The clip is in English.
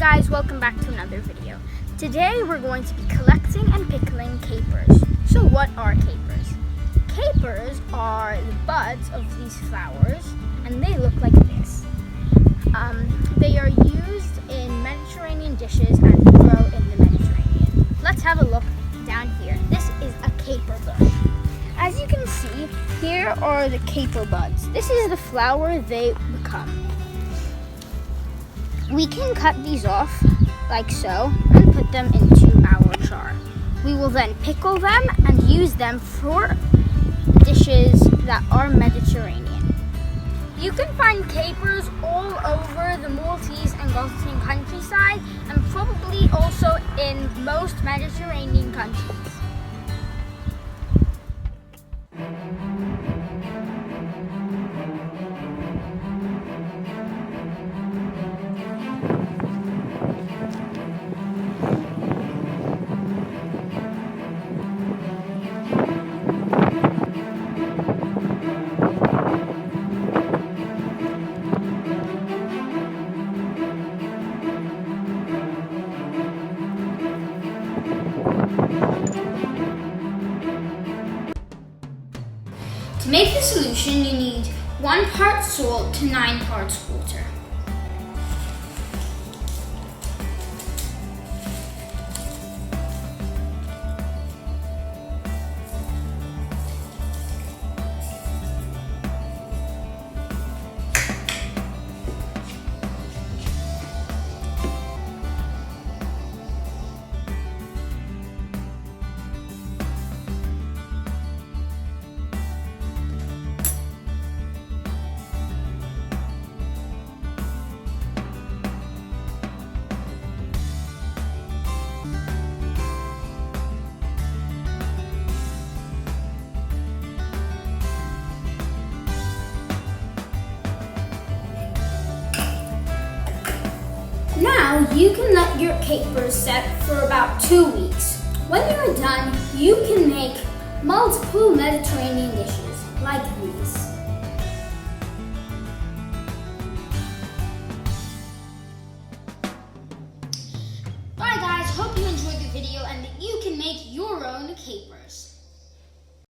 guys, welcome back to another video. Today we're going to be collecting and pickling capers. So what are capers? Capers are the buds of these flowers and they look like this. They are used in Mediterranean dishes and grow in the Mediterranean. Let's have a look down here. This is a caper bush. As you can see, here are the caper buds. This is the flower they become. We can cut these off like so and put them into our jar. We will then pickle them and use them for dishes that are Mediterranean. You can find capers all over the Maltese and Gulf countryside and probably also in most Mediterranean countries. To make the solution, you need 1 part salt to 9 parts water. Now you can let your capers set for about 2 weeks. When you're done, you can make multiple Mediterranean dishes like these. Bye guys, hope you enjoyed the video and that you can make your own capers.